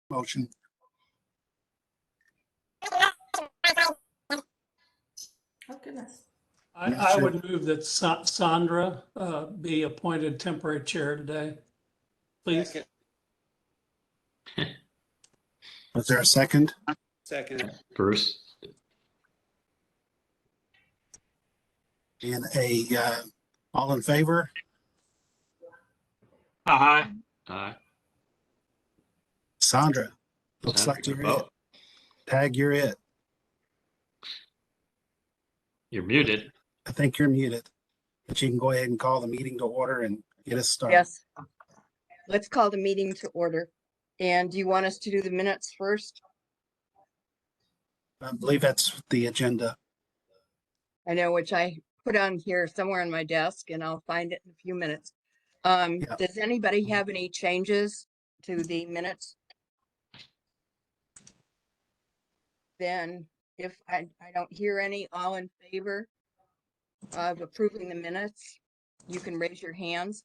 Motion. Oh, goodness. I would move that Sandra be appointed temporary chair today. Please. Was there a second? Second. Bruce. And all in favor? Aye. Aye. Sandra, looks like you're it. Tag, you're it. You're muted. I think you're muted, but you can go ahead and call the meeting to order and get us started. Yes. Let's call the meeting to order. And do you want us to do the minutes first? I believe that's the agenda. I know, which I put on here somewhere on my desk and I'll find it in a few minutes. Does anybody have any changes to the minutes? Then if I don't hear any, all in favor of approving the minutes, you can raise your hands.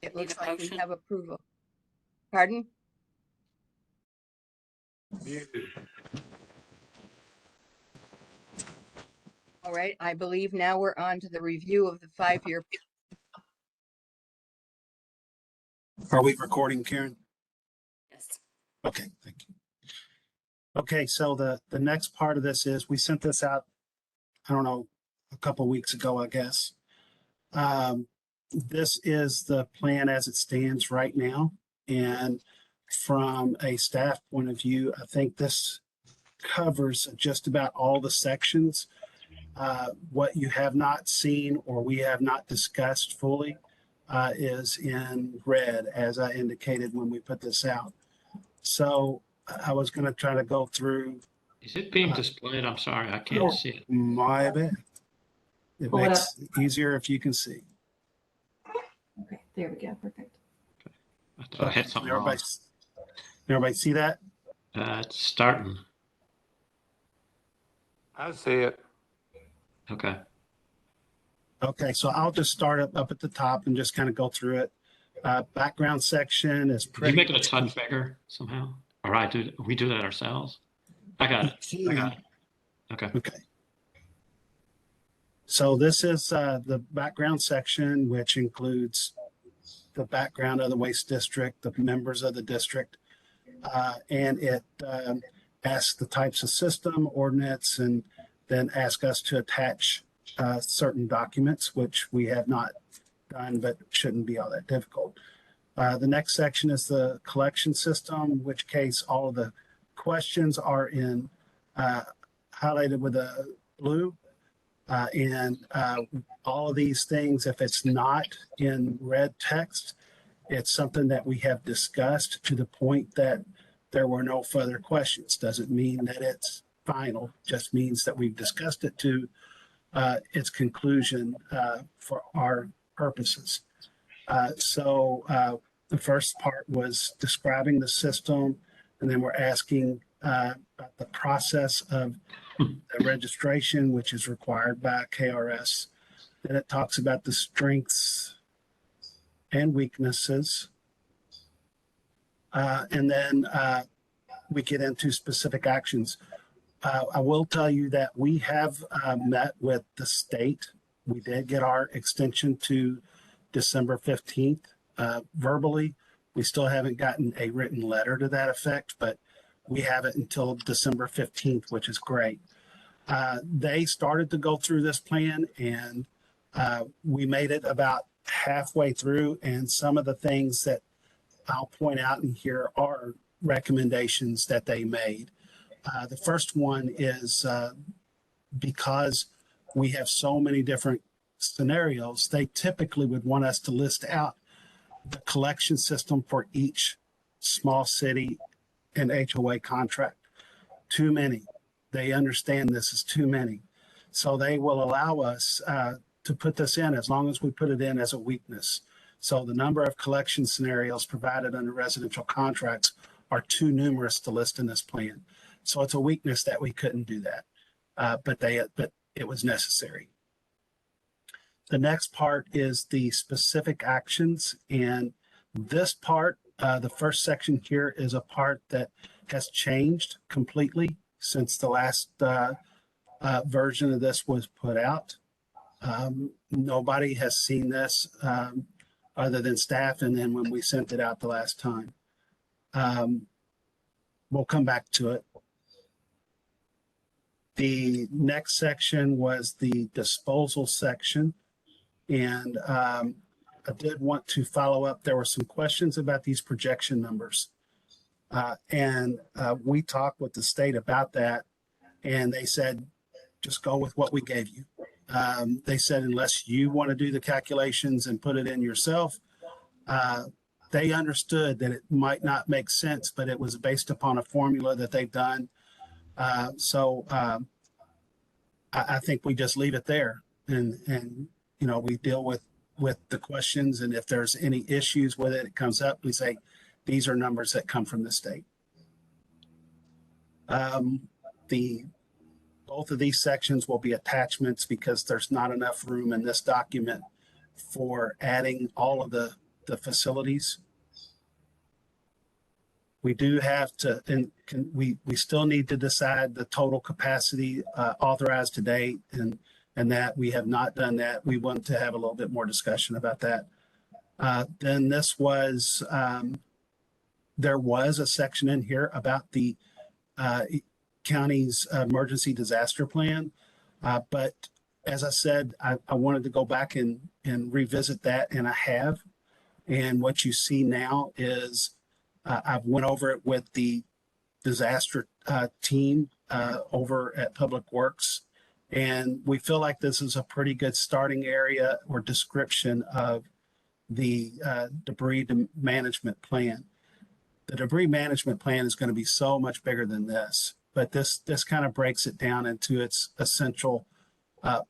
It looks like we have approval. Pardon? All right, I believe now we're on to the review of the 5-year. Are we recording, Karen? Yes. Okay, thank you. Okay, so the next part of this is we sent this out, I don't know, a couple weeks ago, I guess. This is the plan as it stands right now. And from a staff point of view, I think this covers just about all the sections. What you have not seen or we have not discussed fully is in red, as I indicated when we put this out. So I was going to try to go through. Is it being displayed? I'm sorry, I can't see it. My bad. It Pull it makes it easier if you can see. Okay, there we go. Perfect. I thought I had something wrong. Everybody see that? It's starting. I see it. Okay. Okay, so I'll just start up at the top and just kind of go through it. Background section is Can you pretty. make it a touch bigger somehow? All right, we do that ourselves. I got it. I got it. Okay. Okay. So this is the background section, which includes the background of the waste district, the members of the district, and it asks the types of system, ordinance, and then ask us to attach certain documents, which we have not done, but shouldn't be all that difficult. The next section is the collection system, in which case all of the questions are in highlighted with a blue. And all of these things, if it's not in red text, it's something that we have discussed to the point that there were no further questions. Doesn't mean that it's final, just means that we've discussed it to its conclusion for our purposes. So the first part was describing the system, and then we're asking about the process of the registration, which is required by KRS. Then it talks about the strengths and weaknesses. And then we get into specific actions. I will tell you that we have met with the state. We did get our extension to December 15th verbally. We still haven't gotten a written letter to that effect, but we have it until December 15th, which is great. They started to go through this plan, and we made it about halfway through. And some of the things that I'll point out in here are recommendations that they made. The first one is because we have so many different scenarios, they typically would want us to list out the collection system for each small city and HOA contract. Too many. They understand this is too many. So they will allow us to put this in as long as we put it in as a weakness. So the number of collection scenarios provided under residential contracts are too numerous to list in this plan. So it's a weakness that we couldn't do that, but it was necessary. The next part is the specific actions. And this part, the first section here is a part that has changed completely since the last version of this was put out. Nobody has seen this other than staff, and then when we sent it out the last time. We'll come back to it. The next section was the disposal section. And I did want to follow up. There were some questions about these projection numbers. And we talked with the state about that. And they said, just go with what we gave you. They said, unless you want to do the calculations and put it in yourself, they understood that it might not make sense, but it was based upon a formula that they've done. So I think we just leave it there and you know, we deal with the questions, and if there's any issues with it, it comes up, we say, these are numbers that come from the state. Both of these sections will be attachments because there's not enough room in this document for adding all of the facilities. We do have to, and we still need to decide the total capacity authorized to date, and that we have not done that. We want to have a little bit more discussion about that. Then this was, there was a section in here about the county's emergency disaster plan. But as I said, I wanted to go back and revisit that, and I have. And what you see now is I've went over it with the disaster team over at Public Works. And we feel like this is a pretty good starting area or description of the debris management plan. The debris management plan is going to be so much bigger than this, but this kind of breaks it down into its essential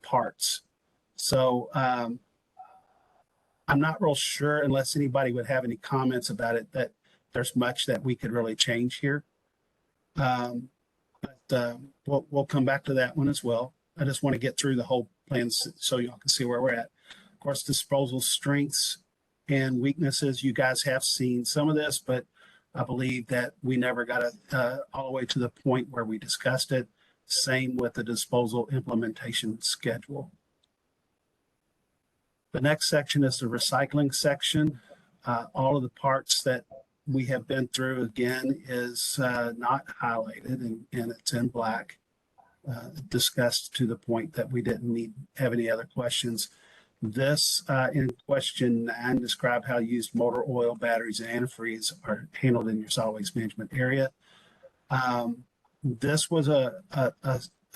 parts. So I'm not real sure, unless anybody would have any comments about it, that there's much that we could really change here. But we'll come back to that one as well. I just want to get through the whole plan so y'all can see where we're at. Of course, disposal strengths and weaknesses. You guys have seen some of this, but I believe that we never got all the way to the point where we discussed it. Same with the disposal implementation schedule. The next section is the recycling section. All of the parts that we have been through, again, is not highlighted, and it's in black. Discussed to the point that we didn't have any other questions. This in question 9 describe how used motor oil, batteries, and antifreeze are handled in your solid waste management area. This was a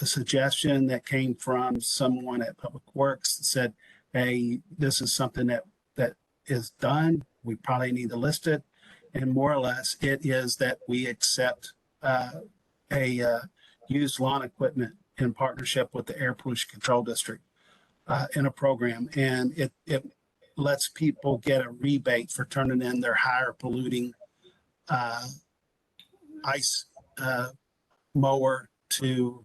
suggestion that came from someone at Public Works that said, hey, this is something that is done. We probably need to list it. And more or less, it is that we accept used lawn equipment in partnership with the Air Pollution Control District in a program. And it lets people get a rebate for turning in their higher polluting ice mower to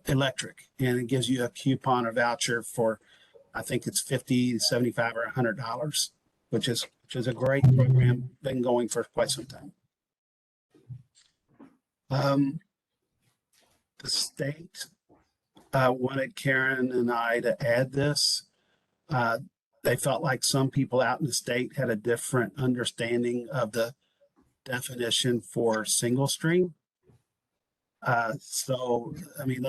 electric. And it gives you a coupon or voucher for, I think it's $50, $75, or $100, which is a great program, been going for quite some time. The state wanted Karen and I to add this. They felt like some people out in the state had a different understanding of the definition for single stream. So, I mean,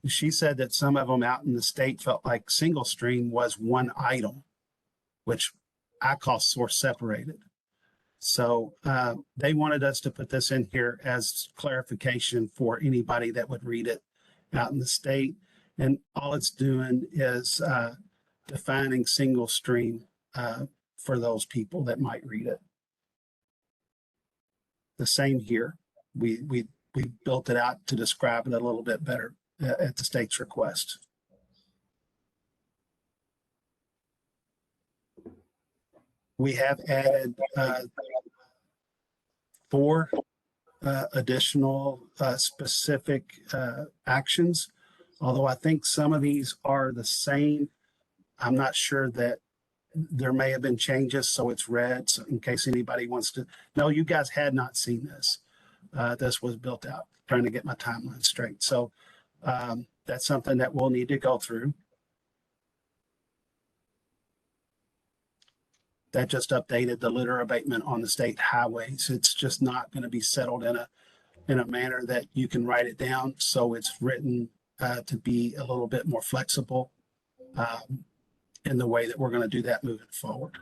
she said that some of them out in the state felt like single stream was one item, which I call source separated. So they wanted us to put this in here as clarification for anybody that would read it out in the state. And all it's doing is defining single stream for those people that might read it. The same here. We built it out to describe it a little bit better at the state's request. We have added 4 additional specific actions, although I think some of these are the same, I'm not sure that there may have been changes, so it's red, so in case anybody wants to. No, you guys had not seen this. This was built out, trying to get my timeline straight. So that's something that we'll need to go through. That just updated the litter abatement on the state highways. It's just not going to be settled in a manner that you can write it down. So it's written to be a little bit more flexible in the way that we're going to do that moving forward.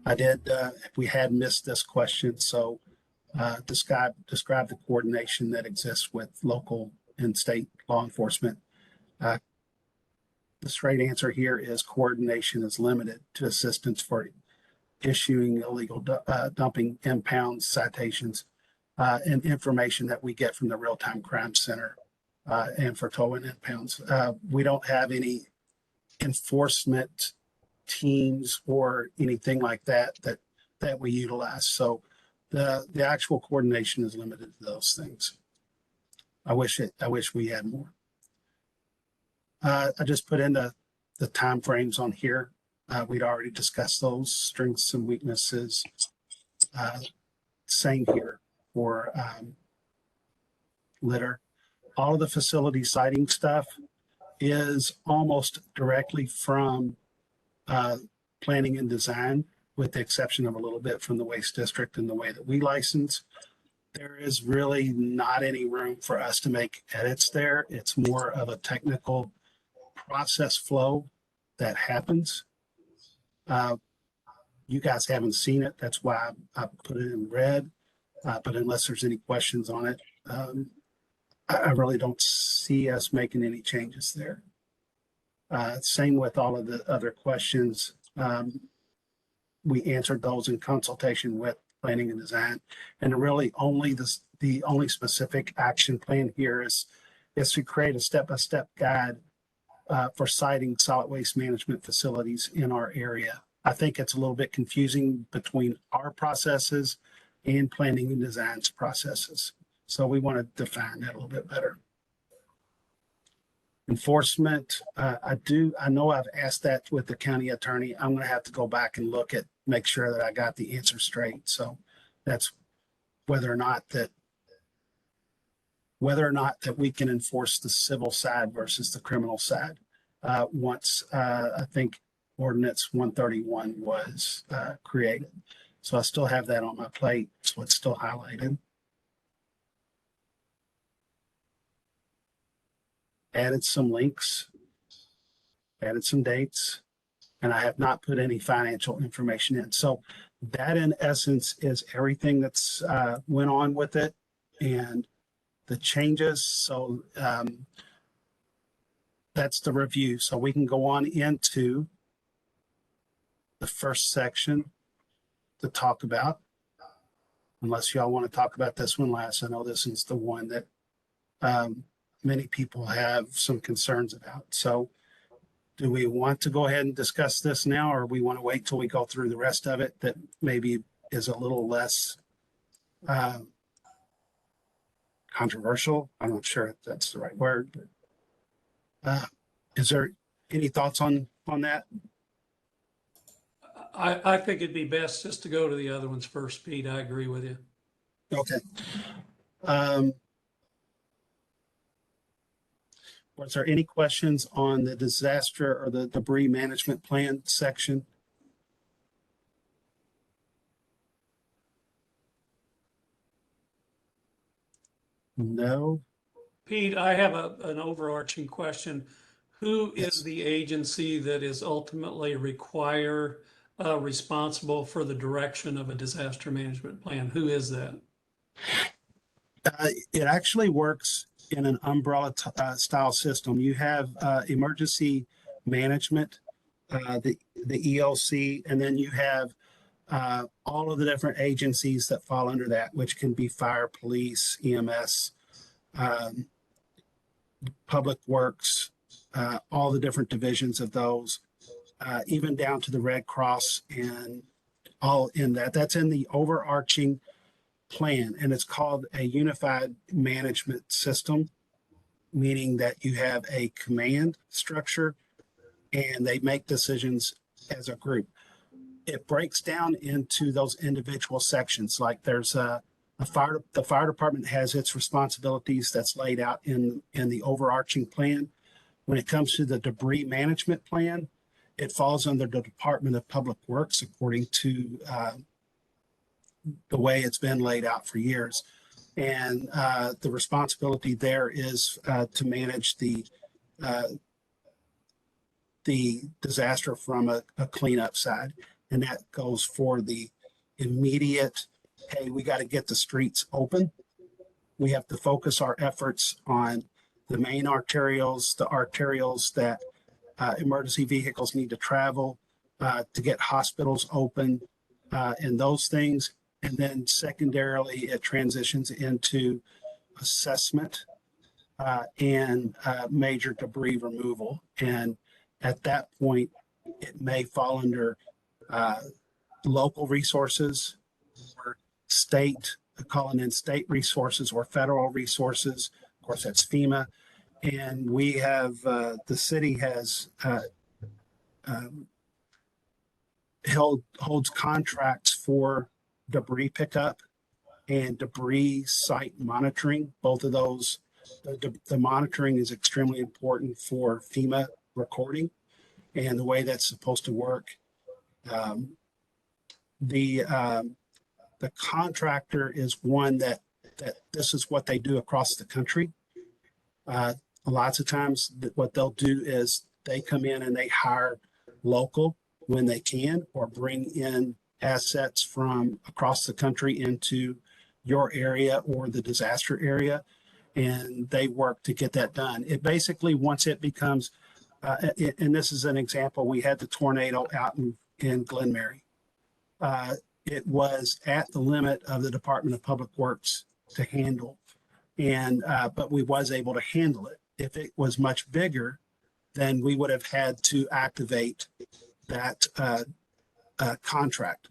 I did, we had missed this question, so describe the coordination that exists with local and state law enforcement. The straight answer here is coordination is limited to assistance for issuing illegal dumping impound citations and information that we get from the Real-Time Crime Center and for towing impounds. We don't have any enforcement teams or anything like that we utilize. So the actual coordination is limited to those things. I wish we had more. I just put in the timeframes on here. We'd already discussed those strengths and weaknesses. Same here for litter. All of the facility siting stuff is almost directly from planning and design, with the exception of a little bit from the waste district and the way that we license. There is really not any room for us to make edits there. It's more of a technical process flow that happens. You guys haven't seen it. That's why I put it in red. But unless there's any questions on it, I really don't see us making any changes there. Same with all of the other questions. We answered those in consultation with planning and design, and really only the only specific action plan here is to create a step-by-step guide for siting solid waste management facilities in our area. I think it's a little bit confusing between our processes and planning and design's processes. So we want to define that a little bit better. Enforcement, I know I've asked that with the county attorney. I'm going to have to go back and make sure that I got the answer straight. So that's whether or not that we can enforce the civil side versus the criminal side. Once I think ordinance 131 was created. So I still have that on my plate. So it's still highlighted. Added some links, added some dates, and I have not put any financial information in. So that in essence is everything that's went on with it and the changes. So that's the review. So we can go on into the first section to talk about, unless y'all want to talk about this one last. I know this is the one that many people have some concerns about. So do we want to go ahead and discuss this now, or we want to wait till we go through the rest of it that maybe is a little less controversial? I'm not sure if that's the right word, but is there any thoughts on that? I think it'd be best just to go to the other ones first, Pete. I agree with you. Okay. Was there any questions on the disaster or the debris management plan section? No. Pete, I have an overarching question. Who Yes. is the agency that is ultimately responsible for the direction of a disaster management plan? Who is that? It actually works in an umbrella style system. You have emergency management, the EOC, and then you have all of the different agencies that fall under that, which can be fire, police, EMS, public works, all the different divisions of those, even down to the Red Cross and all in that. That's in the overarching plan, and it's called a unified management system. meaning that you have a command structure and they make decisions as a group. It breaks down into those individual sections. Like there's the fire department has its responsibilities that's laid out in the overarching plan. When it comes to the debris management plan, it falls under the Department of Public Works according to the way it's been laid out for years. And the responsibility there is to manage the disaster from a cleanup side. And that goes for the immediate, hey, we got to get the streets open. We have to focus our efforts on the main arterials, the arterials that emergency vehicles need to travel to get hospitals open and those things. And then secondarily, it transitions into assessment and major debris removal. And at that point, it may fall under local resources or state, calling in state resources or federal resources. Of course, that's FEMA. And we have, the city has holds contracts for debris pickup and debris site monitoring. Both of those, the monitoring is extremely important for FEMA recording and the way that's supposed to work. The contractor is one that this is what they do across the country. Lots of times what they'll do is they come in and they hire local when they can, or bring in assets from across the country into your area or the disaster area, and they work to get that done. It basically, once it becomes, and this is an example, we had the tornado out in Glen Mary. It was at the limit of the Department of Public Works to handle, and but we was able to handle it. If it was much bigger, then we would have had to activate that contract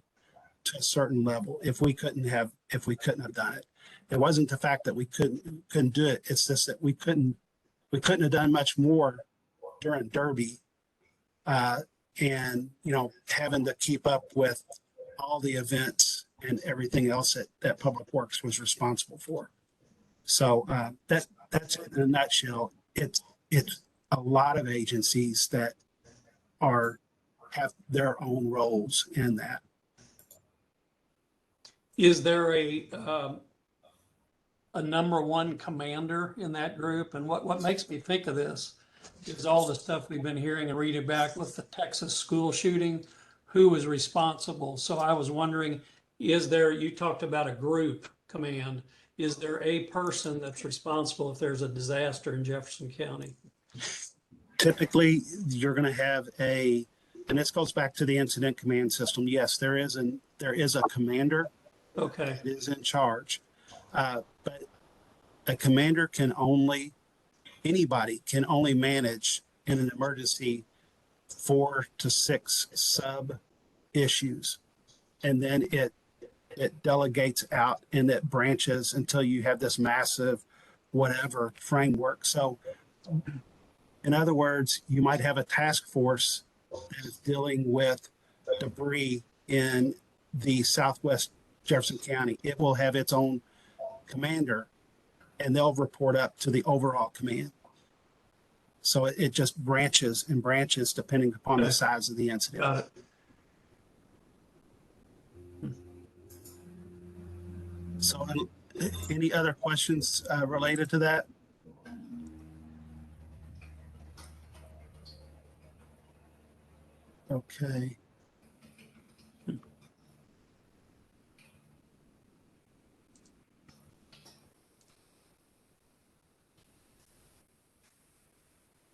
to a certain level. If we couldn't have done it, it wasn't the fact that we couldn't do it. It's just that we couldn't have done much more during Derby, and having to keep up with all the events and everything else that Public Works was responsible for. So that's it in a nutshell. It's a lot of agencies that have their own roles in that. Is there a number one commander in that group? And what makes me think of this is all the stuff we've been hearing and reading back with the Texas school shooting, who was responsible. So I was wondering, you talked about a group command. Is there a person that's responsible if there's a disaster in Jefferson County? Typically, you're going to have and this goes back to the incident command system. Yes, there is a commander. Okay. That is in charge. But a commander anybody can only manage in an emergency 4 to 6 sub issues. And then it delegates out and it branches until you have this massive whatever framework. So in other words, you might have a task force that is dealing with debris in the Southwest Jefferson County. It will have its own commander and they'll report up to the overall command. So it just branches and branches depending upon the size of the incident. Got it. So any other questions related to that? Okay.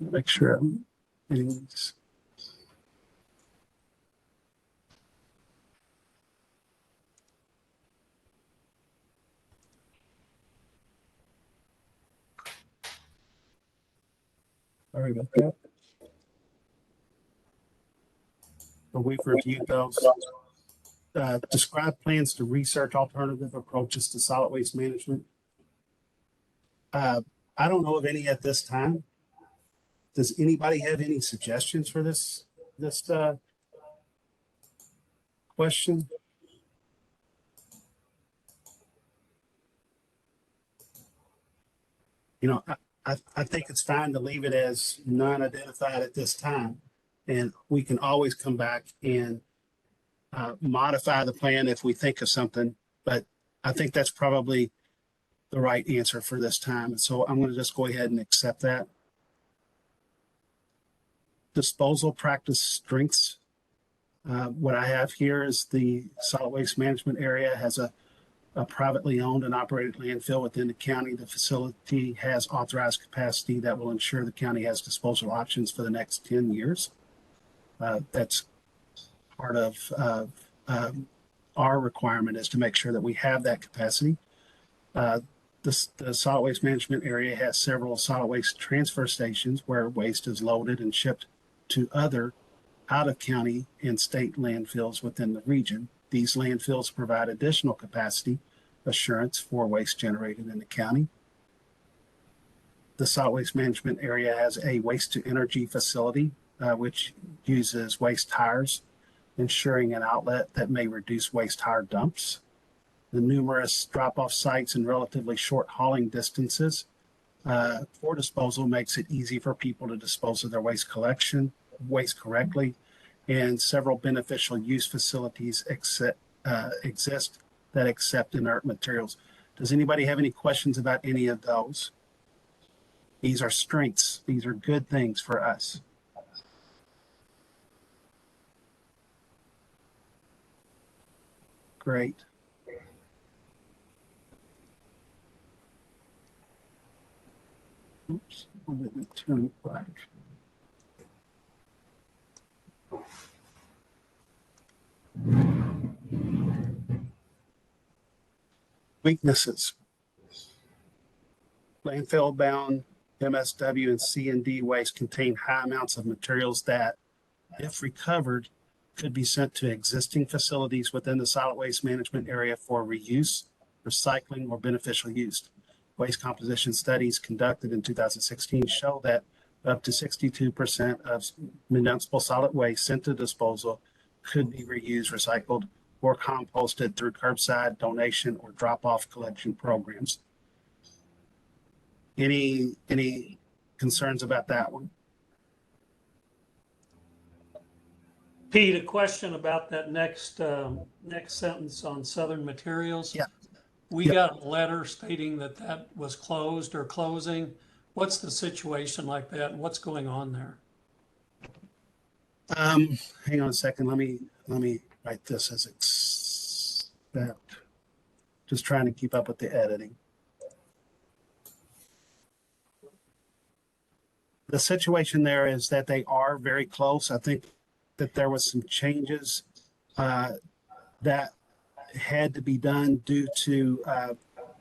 Make sure anything's. Sorry about that. But we've reviewed those. Describe plans to research alternative approaches to solid waste management. I don't know of any at this time. Does anybody have any suggestions for this question? You know, I think it's fine to leave it as non-identified at this time. And we can always come back and modify the plan if we think of something. But I think that's probably the right answer for this time. And so I'm going to just go ahead and accept that. Disposal practice strengths. What I have here is the solid waste management area has a privately owned and operated landfill within the county. The facility has authorized capacity that will ensure the county has disposal options for the next 10 years. That's part of our requirement, is to make sure that we have that capacity. The solid waste management area has several solid waste transfer stations where waste is loaded and shipped to other out-of-county and state landfills within the region. These landfills provide additional capacity assurance for waste generated in the county. The solid waste management area has a waste-to-energy facility, which uses waste tires, ensuring an outlet that may reduce waste tire dumps. The numerous drop-off sites and relatively short hauling distances for disposal makes it easy for people to dispose of their waste correctly, and several beneficial use facilities exist that accept inert materials. Does anybody have any questions about any of those? These are strengths. These are good things for us. Great. Oops, let me turn it back. Weaknesses. Landfill bound MSW and C&D waste contain high amounts of materials that, if recovered, could be sent to existing facilities within the solid waste management area for reuse, recycling, or beneficial use. Waste composition studies conducted in 2016 show that up to 62% of municipal solid waste sent to disposal could be reused, recycled, or composted through curbside donation or drop-off collection programs. Any concerns about that one? Pete, a question about that next sentence on Southern Materials. Yeah. We Yeah. got a letter stating that was closed or closing. What's the situation like that, and what's going on there? Hang on a second. Let me write this as expect. Just trying to keep up with the editing. The situation there is that they are very close. I think that there was some changes that had to be done due to, I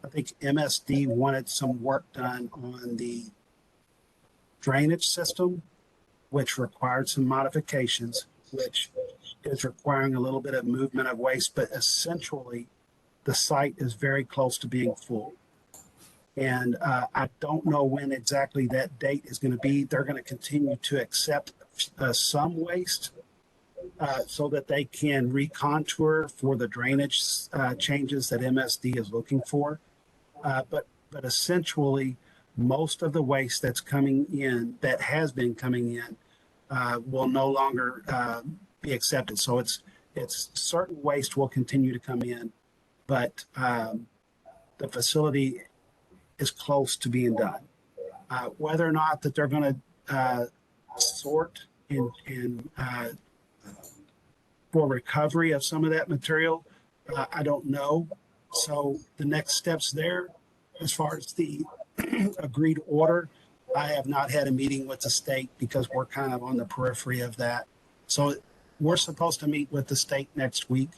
think MSD wanted some work done on the drainage system, which required some modifications, which is requiring a little bit of movement of waste, but essentially the site is very close to being full. And I don't know when exactly that date is going to be. They're going to continue to accept some waste so that they can recontour for the drainage changes that MSD is looking for. But essentially, most of the waste that's coming in, that has been coming in, will no longer be accepted. So it's certain waste will continue to come in, but the facility is close to being done. Whether or not that they're going to sort and for recovery of some of that material, I don't know. So the next steps there, as far as the agreed order, I have not had a meeting with the state because we're kind of on the periphery of that. So we're supposed to meet with the state next week.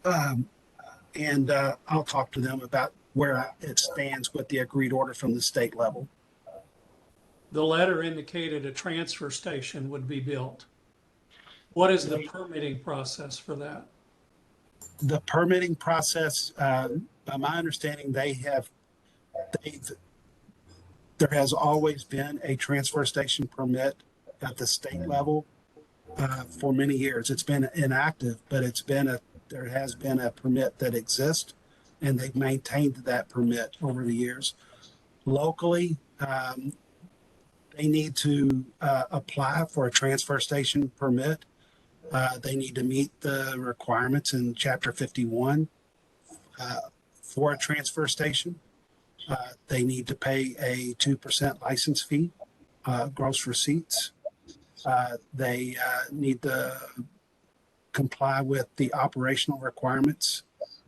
And I'll talk to them about where it stands with the agreed order from the state level. The letter indicated a transfer station would be built. What is the permitting process for that? The permitting process, by my understanding, they've there has always been a transfer station permit at the state level for many years. It's been inactive, but there has been a permit that exists, and they've maintained that permit over the years. Locally, they need to apply for a transfer station permit. They need to meet the requirements in Chapter 51 for a transfer station. They need to pay a 2% license fee, gross receipts. They need to comply with the operational requirements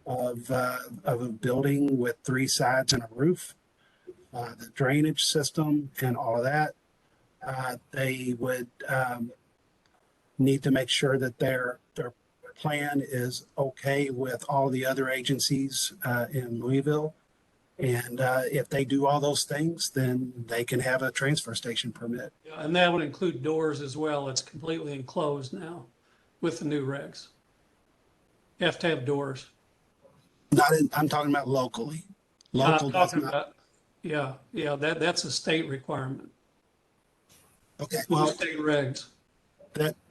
of a building with 3 sides and a roof, the drainage system and all of that. They would need to make sure that their plan is okay with all the other agencies in Louisville. And if they do all those things, then they can have a transfer station permit. Yeah, and that would include doors as well. It's completely enclosed now with the new regs. You have to have doors. I'm talking about locally. I'm Local does talking not. about, yeah, that's a state requirement. Okay, Well, well, state regs.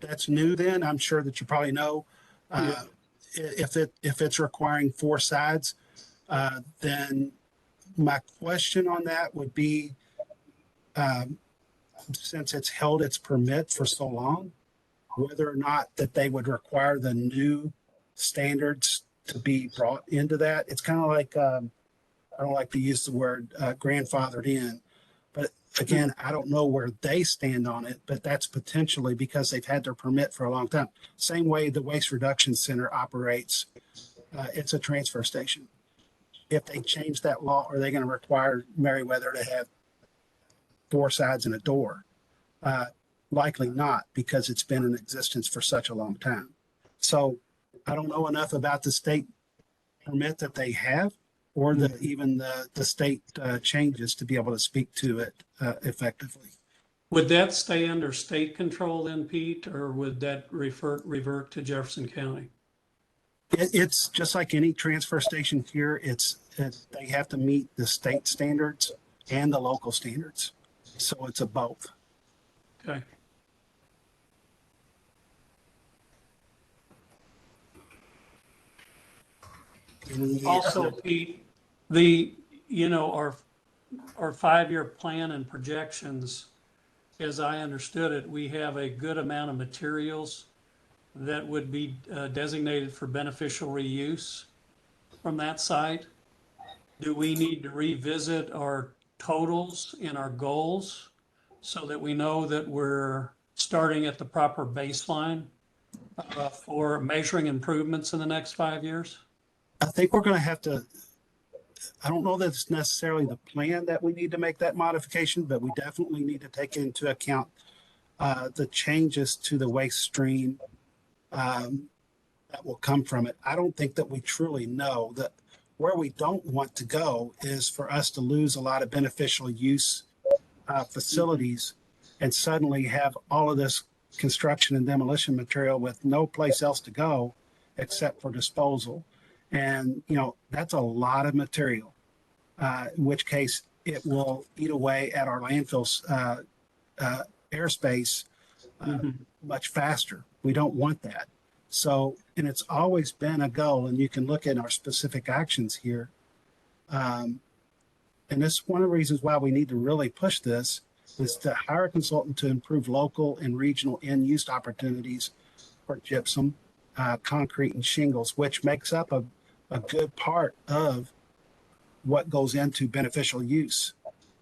that's new then. I'm sure that you probably know. Yeah. If it's requiring 4 sides, then my question on that would be, since it's held its permit for so long, whether or not that they would require the new standards to be brought into that. It's kind of like, I don't like to use the word grandfathered in, but again, I don't know where they stand on it, but that's potentially because they've had their permit for a long time. Same way the Waste Reduction Center operates, it's a transfer station. If they change that law, are they going to require Meriwether to have 4 sides and a door? Likely not, because it's been in existence for such a long time. So I don't know enough about the state permit that they have, or even the state changes to be able to speak to it effectively. Would that stay under state control then, Pete, or would that revert to Jefferson County? It's just like any transfer station here. They have to meet the state standards and the local standards. So it's a both. Okay. Also, Pete, our 5-year plan and projections, as I understood it, we have a good amount of materials that would be designated for beneficial reuse from that site. Do we need to revisit our totals and our goals so that we know that we're starting at the proper baseline for measuring improvements in the next 5 years? I think we're going to have to, I don't know that it's necessarily the plan that we need to make that modification, but we definitely need to take into account the changes to the waste stream that will come from it. I don't think that we truly know that. Where we don't want to go is for us to lose a lot of beneficial use facilities and suddenly have all of this construction and demolition material with no place else to go except for disposal. And, that's a lot of material, in which case it will eat away at our landfills airspace much faster. We don't want that. So, and it's always been a goal, and you can look at our specific actions here. And this is one of the reasons why we need to really push this is to hire a consultant to improve local and regional end use opportunities for gypsum, concrete, and shingles, which makes up a good part of what goes into beneficial use.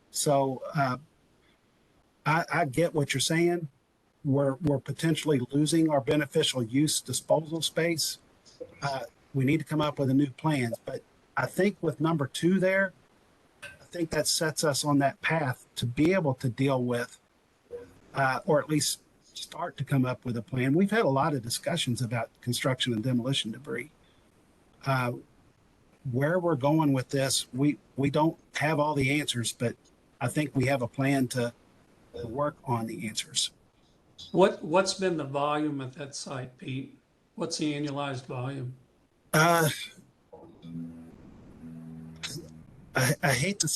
So I get what you're saying. We're potentially losing our beneficial use disposal space. We need to come up with a new plan. But I think with number 2 there, I think that sets us on that path to be able to deal with, or at least start to come up with a plan. We've had a lot of discussions about construction and demolition debris. Where we're going with this, we don't have all the answers, but I think we have a plan to work on the answers. What's been the volume at that site, Pete? What's the annualized volume? I hate to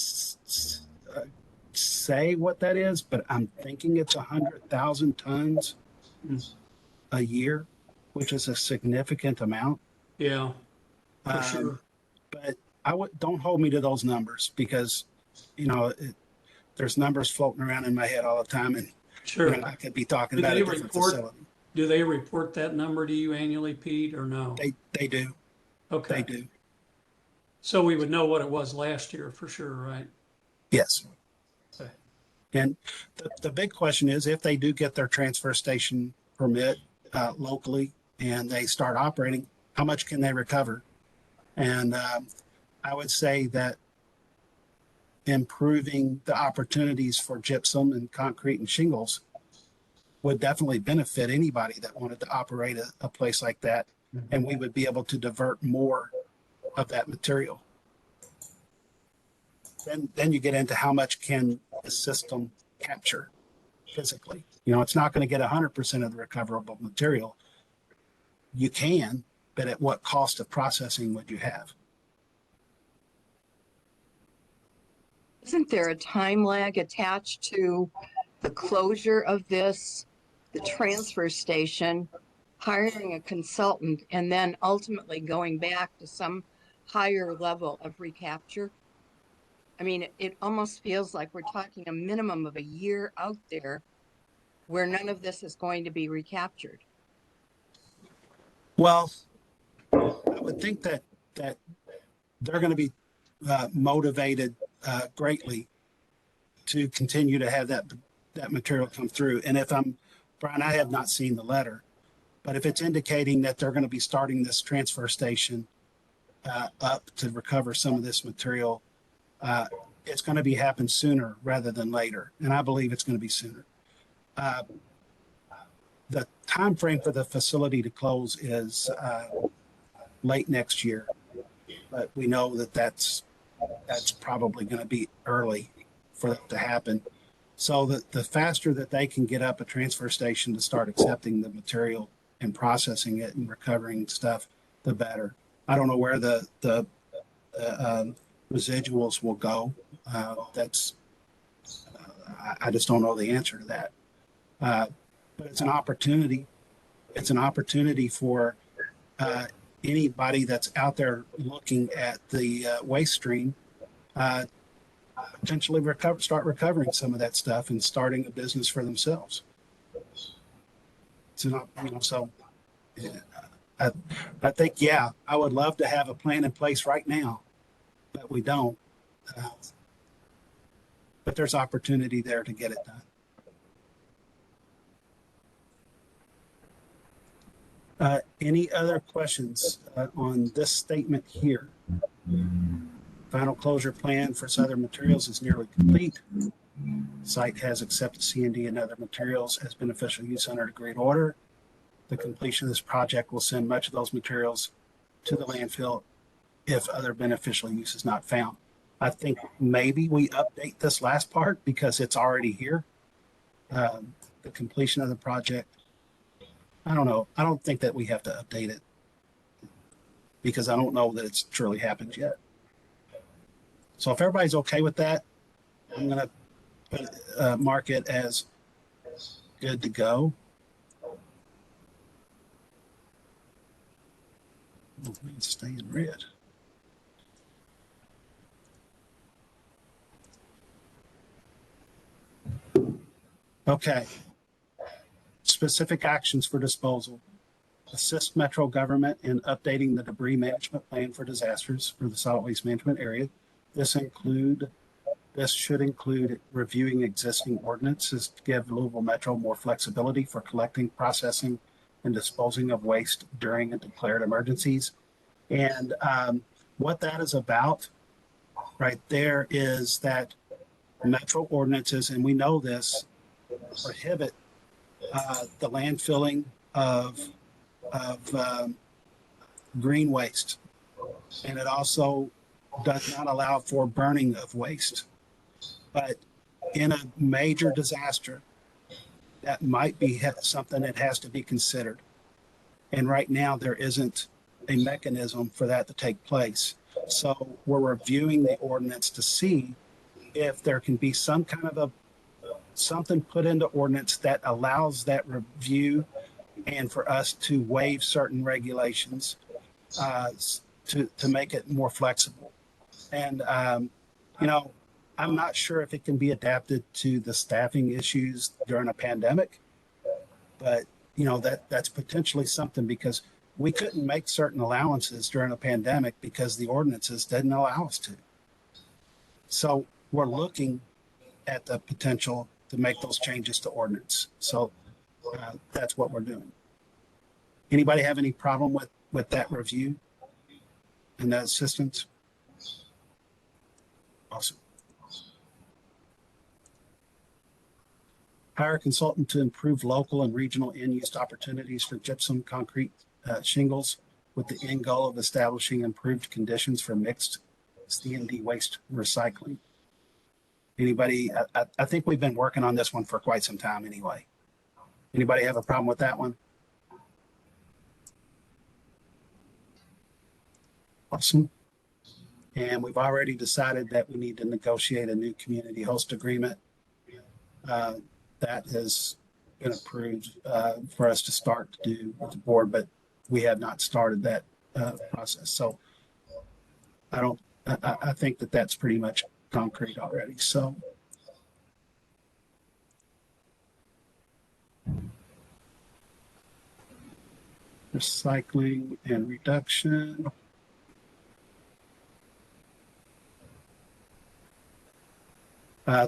say what that is, but I'm thinking it's 100,000 tons a year, which is a significant amount. Yeah, for Um, sure. But don't hold me to those numbers because, there's numbers floating around in my head all the time, and Sure. I could be talking Do about they a different report- facility. Do they report that number to you annually, Pete, or no? They do. They Okay, do. so we would know what it was last year for sure, right? Yes. Okay. And the big question is if they do get their transfer station permit locally and they start operating, how much can they recover? And I would say that improving the opportunities for gypsum and concrete and shingles would definitely benefit anybody that wanted to operate a place like that. And we would be able to divert more of that material. Then you get into how much can the system capture physically. It's not going to get 100% of the recoverable material. You can, but at what cost of processing would you have? Isn't there a time lag attached to the closure of this, the transfer station, hiring a consultant, and then ultimately going back to some higher level of recapture? I mean, it almost feels like we're talking a minimum of a year out there where none of this is going to be recaptured. Well, I would think that they're going to be motivated greatly to continue to have that material come through. And Brian, I have not seen the letter, but if it's indicating that they're going to be starting this transfer station up to recover some of this material, it's going to be happen sooner rather than later. And I believe it's going to be sooner. The time frame for the facility to close is late next year, but we know that that's probably going to be early for that to happen. So the faster that they can get up a transfer station to start accepting the material and processing it and recovering stuff, the better. I don't know where the residuals will go. I just don't know the answer to that. But it's an opportunity. It's an opportunity for anybody that's out there looking at the waste stream, potentially start recovering some of that stuff and starting a business for themselves. So, I think, yeah, I would love to have a plan in place right now, but we don't. But there's opportunity there to get it done. Any other questions on this statement here? Final closure plan for Southern Materials is nearly complete. Site has accepted C&D and other materials as beneficial use under agreed order. The completion of this project will send much of those materials to the landfill if other beneficial use is not found. I think maybe we update this last part because it's already here. The completion of the project. I don't know. I don't think that we have to update it because I don't know that it's truly happened yet. So if everybody's okay with that, I'm going to mark it as good to go. Oh, it's staying red. Okay. Specific actions for disposal. Assist Metro government in updating the debris management plan for disasters for the solid waste management area. This should include reviewing existing ordinances to give Louisville Metro more flexibility for collecting, processing, and disposing of waste during and declared emergencies. And what that is about right there is that Metro ordinances, and we know this, prohibit the landfilling of green waste. And it also does not allow for burning of waste. But in a major disaster, that might be something that has to be considered. And right now, there isn't a mechanism for that to take place. So we're reviewing the ordinance to see if there can be some kind of something put into ordinance that allows that review and for us to waive certain regulations to make it more flexible. And, you know, I'm not sure if it can be adapted to the staffing issues during a pandemic, but you know, that's potentially something because we couldn't make certain allowances during a pandemic because the ordinances didn't allow us to. So we're looking at the potential to make those changes to ordinance. So that's what we're doing. Anybody have any problem with that review and that assistance? Awesome. Hire a consultant to improve local and regional end-use opportunities for gypsum concrete shingles with the end goal of establishing improved conditions for mixed C&D waste recycling. Anybody, I think we've been working on this one for quite some time anyway. Anybody have a problem with that one? Awesome. And we've already decided that we need to negotiate a new community host agreement. That has been approved for us to start to do with the board, but we have not started that process. So I think that that's pretty much concrete already. So recycling and reduction.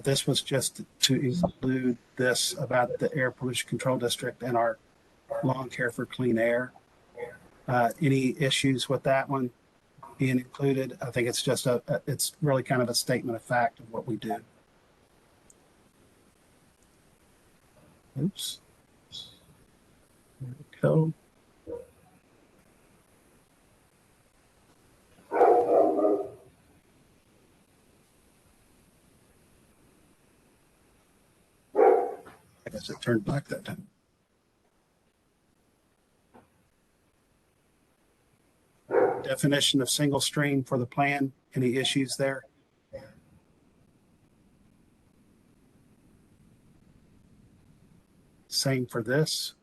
This was just to include this about the Air Pollution Control District and our lawn care for clean air. Any issues with that one being included? I think it's just it's really kind of a statement of fact of what we do. Oops. There we go. I guess it turned black that time. Definition of single stream for the plan. Any issues there? Same for this.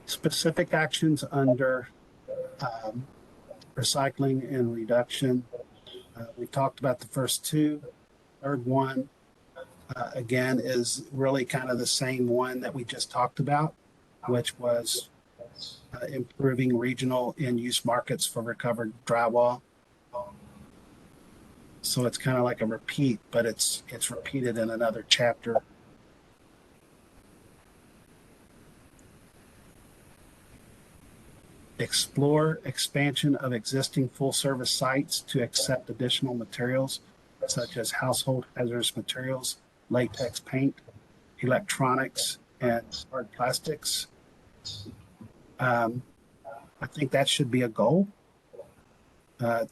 Specific actions under recycling and reduction. We talked about the first two. Third one, again, is really kind of the same one that we just talked about, which was improving regional end-use markets for recovered drywall. So it's kind of like a repeat, but it's repeated in another chapter. Explore expansion of existing full-service sites to accept additional materials such as household hazardous materials, latex paint, electronics, and hard plastics. I think that should be a goal.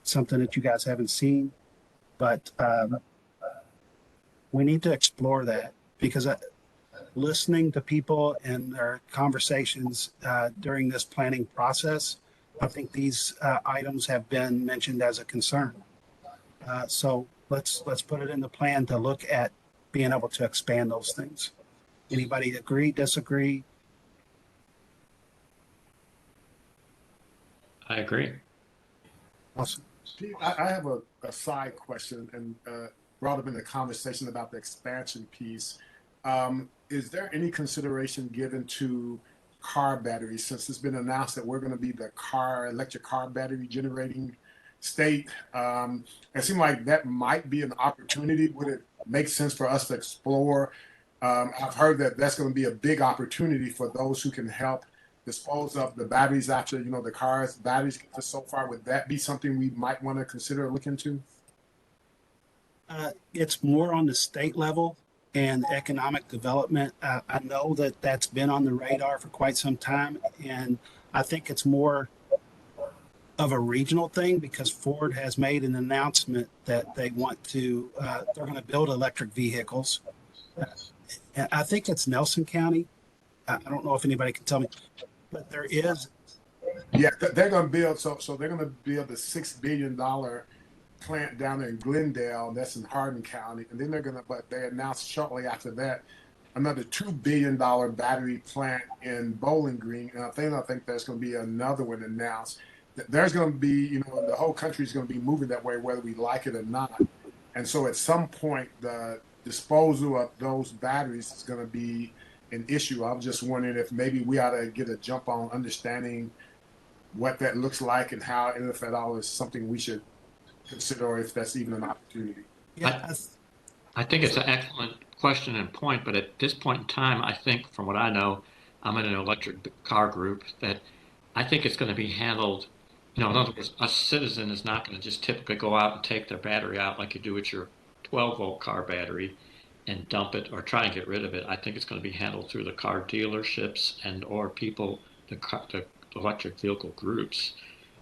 Something that you guys haven't seen, but we need to explore that because listening to people and their conversations during this planning process, I think these items have been mentioned as a concern. So let's put it in the plan to look at being able to expand those things. Anybody agree, disagree? I agree. Awesome. Pete, I have a side question and brought up in the conversation about the expansion piece. Is there any consideration given to car batteries since it's been announced that we're going to be the electric car battery generating state? It seems like that might be an opportunity. Would it make sense for us to explore? I've heard that that's going to be a big opportunity for those who can help dispose of the batteries after, the car's batteries get to so far. Would that be something we might want to consider looking into? It's more on the state level and economic development. I know that that's been on the radar for quite some time, and I think it's more of a regional thing because Ford has made an announcement that they want to, they're going to build electric vehicles. And I think it's Nelson County. I don't know if anybody can tell me, but there is. Yeah, they're going to build. So they're going to build a $6 billion plant down in Glendale. That's in Hardin County, and then they're going to. But they announced shortly after that another $2 billion battery plant in Bowling Green, and I think there's going to be another one announced. There's going to be, the whole country is going to be moving that way, whether we like it or not. And so at some point, the disposal of those batteries is going to be an issue. I'm just wondering if maybe we ought to get a jump on understanding what that looks like and how, and if at all is something we should consider, or if that's even an opportunity. Yeah, I think it's an excellent question and point, but at this point in time, I think from what I know, I'm in an electric car group that I think it's going to be handled. In other words, a citizen is not going to just typically go out and take their battery out like you do with your 12-volt car battery and dump it or try and get rid of it. I think it's going to be handled through the car dealerships and or people, the electric vehicle groups.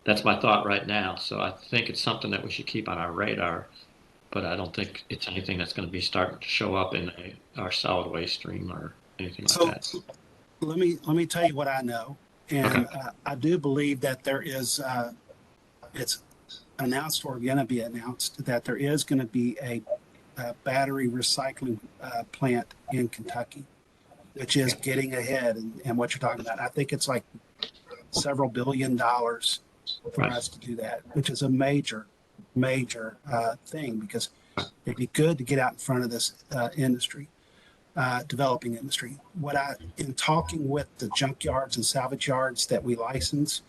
That's my thought right now. So I think it's something that we should keep on our radar, but I don't think it's anything that's going to be starting to show up in our solid waste stream or anything like that. Let me tell you what I know. And Okay. I do believe that there is, it's announced or going to be announced that there is going to be a battery recycling plant in Kentucky, which is getting ahead and what you're talking about. I think it's like several $1 billion for us to do that, which is a major thing because it'd be good to get out in front of this industry. Developing industry. In talking with the junkyards and salvage yards that we license,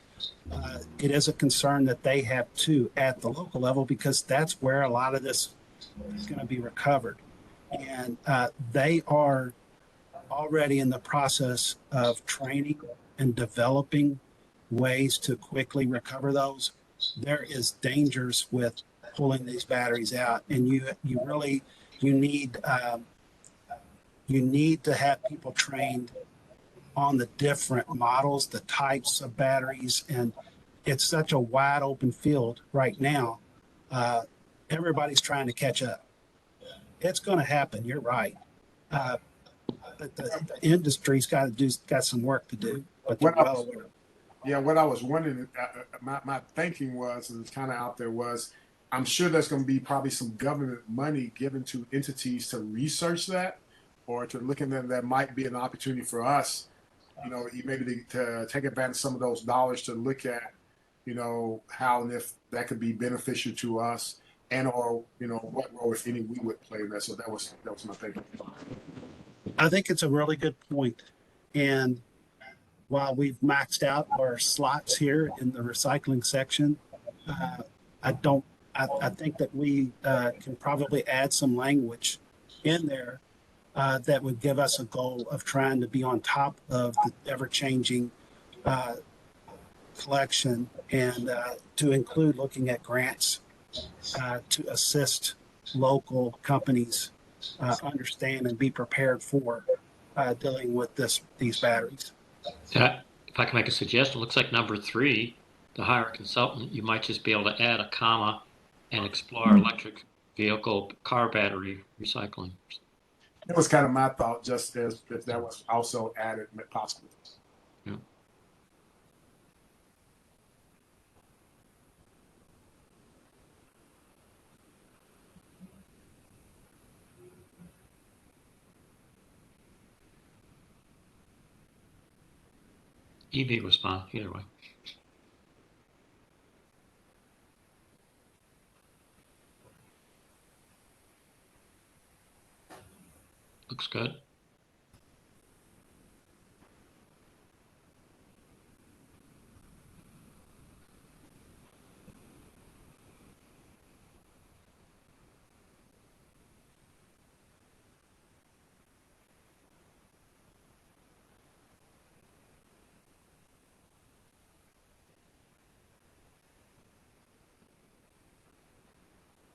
it is a concern that they have too at the local level because that's where a lot of this is going to be recovered. And they are already in the process of training and developing ways to quickly recover those. There is dangers with pulling these batteries out, and you need to have people trained on the different models, the types of batteries, and it's such a wide open field right now. Everybody's trying to catch up. It's going to happen. You're right. But the industry's got some work to do. But they're well aware. Yeah, what I was wondering, my thinking was, and it's kind of out there, was I'm sure there's going to be probably some government money given to entities to research that, or to look at them. That might be an opportunity for us, maybe to take advantage of some of those dollars to look at, how and if that could be beneficial to us, and or what role, if any, we would play in that. So that was my thinking. I think it's a really good point. And while we've maxed out our slots here in the recycling section, I think that we can probably add some language in there that would give us a goal of trying to be on top of the ever-changing collection and to include looking at grants to assist local companies understand and be prepared for dealing with these batteries. If I can make a suggestion, it looks like number 3, to hire a consultant, you might just be able to add a comma and explore electric vehicle car battery recycling. That was kind of my thought, just as if that was also added possibly. Yeah. EV was fine, either way. Looks good.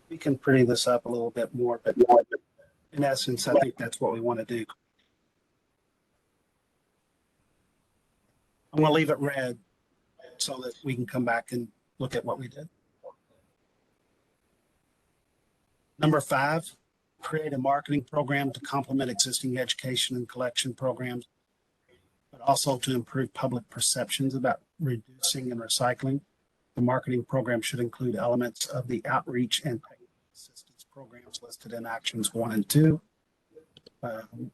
We can pretty this up a little bit more, but in essence, I think that's what we want to do. I'm going to leave it red so that we can come back and look at what we did. Number 5, create a marketing program to complement existing education and collection programs, but also to improve public perceptions about reducing and recycling. The marketing program should include elements of the outreach and technical assistance programs listed in actions 1 and 2. And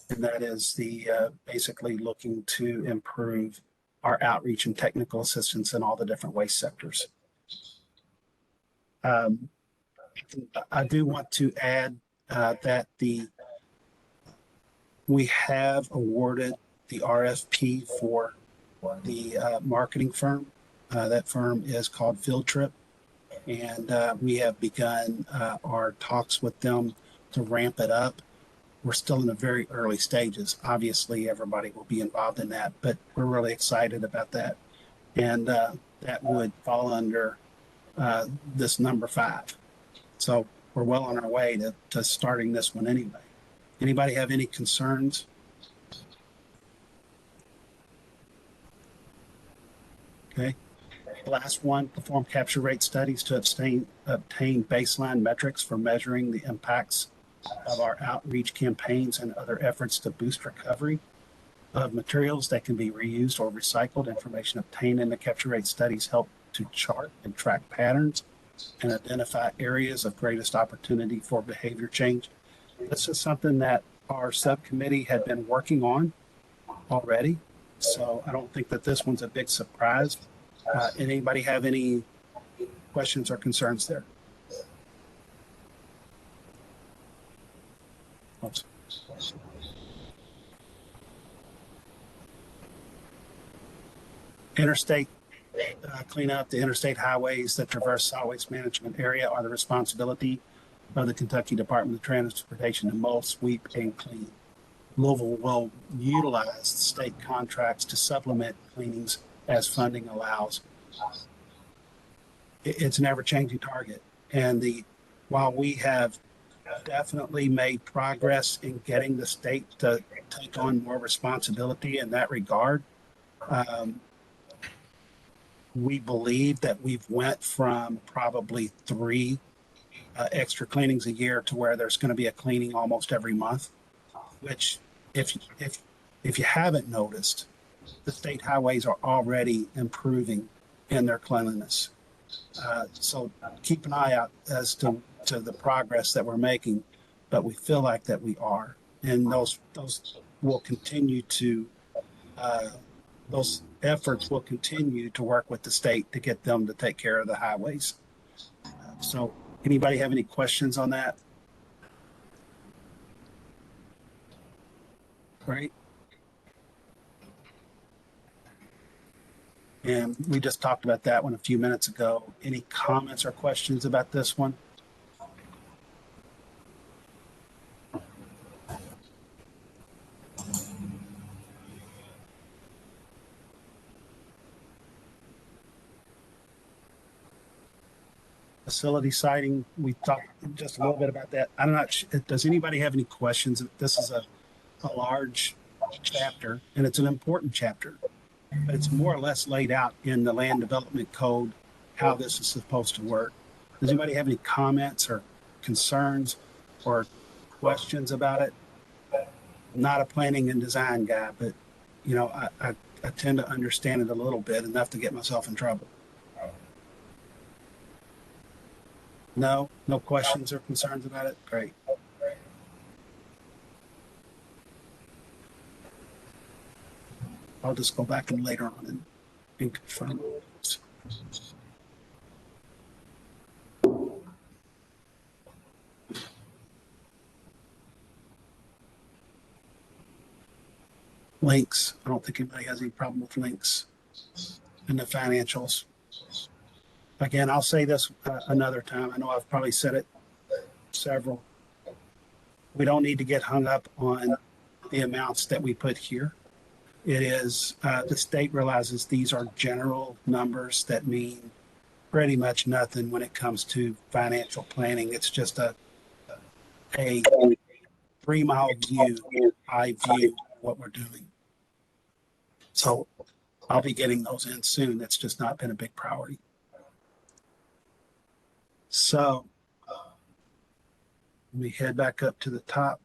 that is basically looking to improve our outreach and technical assistance in all the different waste sectors. I do want to add that we have awarded the RFP for the marketing firm. That firm is called Field Trip, and we have begun our talks with them to ramp it up. We're still in the very early stages. Obviously, everybody will be involved in that, but we're really excited about that. And that would fall under this number 5. So we're well on our way to starting this one anyway. Anybody have any concerns? Okay. Last one, perform capture rate studies to obtain baseline metrics for measuring the impacts of our outreach campaigns and other efforts to boost recovery of materials that can be reused or recycled. Information obtained in the capture rate studies help to chart and track patterns and identify areas of greatest opportunity for behavior change. This is something that our subcommittee had been working on already, so I don't think that this one's a big surprise. Anybody have any questions or concerns there? Oops. Interstate cleanup. The interstate highways that traverse solid waste management area are the responsibility of the Kentucky Department of Transportation to mow, sweep, and clean. Louisville will utilize state contracts to supplement cleanings as funding allows. It's an ever-changing target, and while we have definitely made progress in getting the state to take on more responsibility in that regard, we believe that we've went from probably 3 extra cleanings a year to where there's going to be a cleaning almost every month, which if you haven't noticed, the state highways are already improving in their cleanliness. So keep an eye out as to the progress that we're making, but we feel like that we are, and those will continue to those efforts will continue to work with the state to get them to take care of the highways. So anybody have any questions on that? Right. And we just talked about that one a few minutes ago. Any comments or questions about this one? Facility siting, we talked just a little bit about that. I'm not sure, does anybody have any questions? This is a large chapter, and it's an important chapter, but it's more or less laid out in the land development code how this is supposed to work. Does anybody have any comments or concerns or questions about it? I'm not a planning and design guy, but you know, I tend to understand it a little bit, enough to get myself in trouble. No questions or concerns about it? Great. I'll just go back and later on and confirm. Links. I don't think anybody has any problem with links in the financials. Again, I'll say this another time. I know I've probably said it several. We don't need to get hung up on the amounts that we put here. It is, the state realizes these are general numbers that mean pretty much nothing when it comes to financial planning. It's just a 3-mile view, high view of what we're doing. So I'll be getting those in soon. That's just not been a big priority. So let me head back up to the top.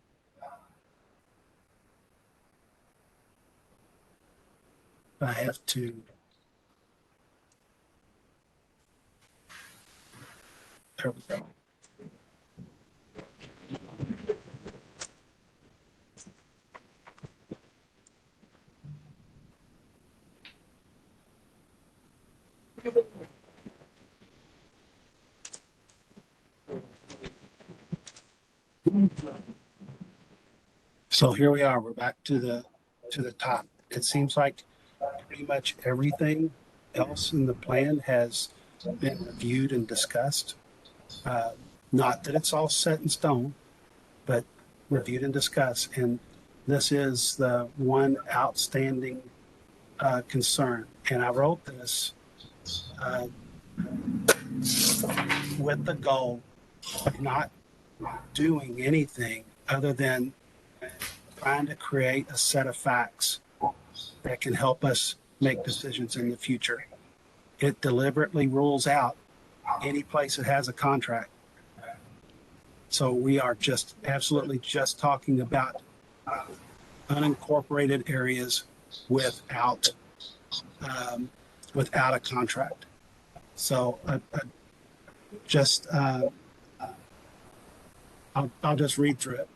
I have to. There we go. So here we are. We're back to the top. It seems like pretty much everything else in the plan has been reviewed and discussed. Not that it's all set in stone, but reviewed and discussed. And this is the one outstanding concern. And I wrote this with the goal of not doing anything other than trying to create a set of facts that can help us make decisions in the future. It deliberately rules out any place that has a contract. So we are just absolutely just talking about unincorporated areas without a contract. So I'll just read through it.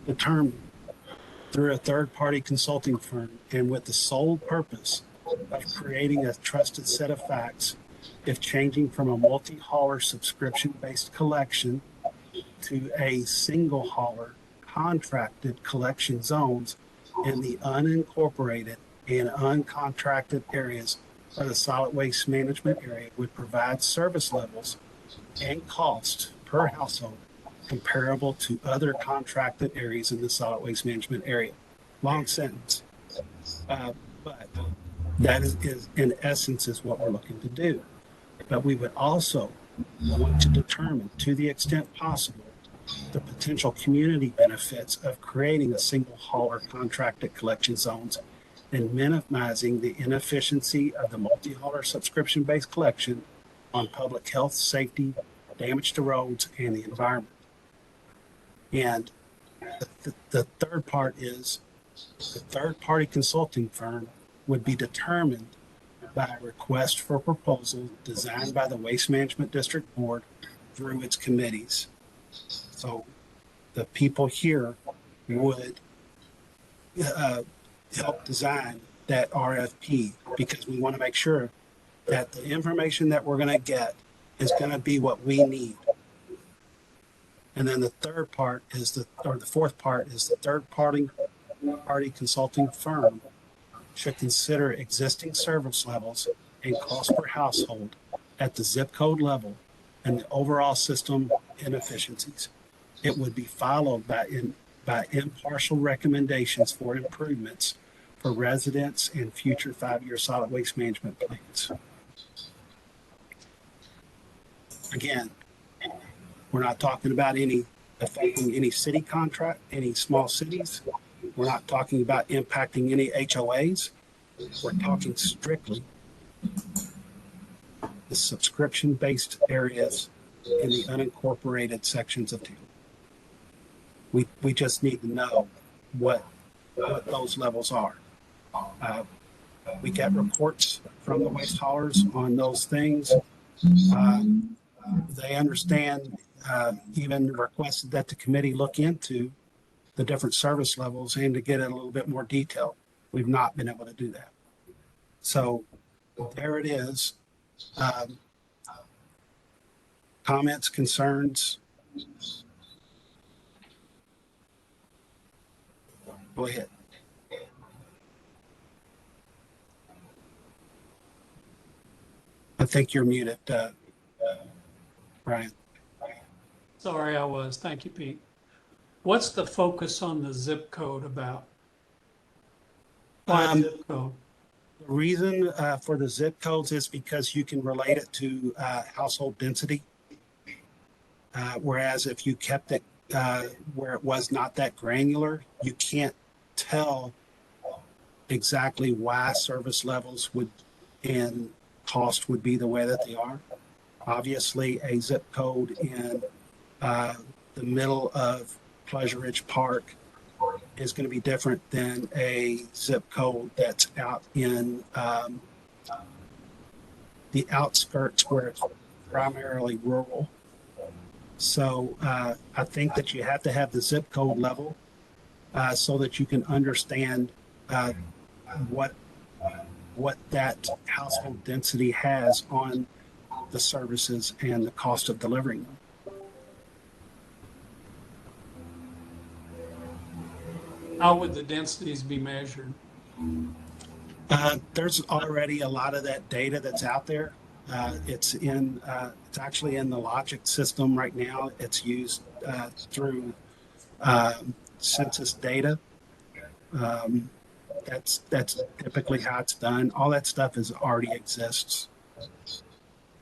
The term through a third-party consulting firm and with the sole purpose of creating a trusted set of facts, if changing from a multi-hauler subscription-based collection to a single hauler contracted collection zones in the unincorporated and uncontracted areas of the solid waste management area would provide service levels and cost per household comparable to other contracted areas in the solid waste management area. Long sentence, but that is in essence is what we're looking to do. But we would also want to determine, to the extent possible, the potential community benefits of creating a single hauler contracted collection zones and minimizing the inefficiency of the multi-hauler subscription-based collection on public health, safety, damage to roads, and the environment. And the third part is the third-party consulting firm would be determined by a request for proposal designed by the Waste Management District Board through its committees. So the people here would help design that RFP because we want to make sure that the information that we're going to get is going to be what we need. And then the fourth part is the third party consulting firm should consider existing service levels and cost per household at the zip code level and the overall system inefficiencies. It would be followed by impartial recommendations for improvements for residents and future 5-year solid waste management plans. Again, we're not talking about affecting any city contract, any small cities. We're not talking about impacting any HOAs. We're talking strictly the subscription-based areas in the unincorporated sections of town. We just need to know what those levels are. We get reports from the waste haulers on those things. They understand, even requested that the committee look into the different service levels and to get a little bit more detail. We've not been able to do that. So there it is. Comments, concerns? Go ahead. I think you're muted, Brian. Sorry, I was. Thank you, Pete. What's the focus on the zip code about? Why zip code? The reason for the zip codes is because you can relate it to household density. Whereas if you kept it where it was not that granular, you can't tell exactly why service levels would and cost would be the way that they are. Obviously, a zip code in the middle of Pleasure Ridge Park is going to be different than a zip code that's out in the outskirts where it's primarily rural. So I think that you have to have the zip code level so that you can understand what that household density has on the services and the cost of delivering them. How would the densities be measured? There's already a lot of that data that's out there. It's actually in the Logic system right now. It's used through census data. That's typically how it's done. All that stuff already exists.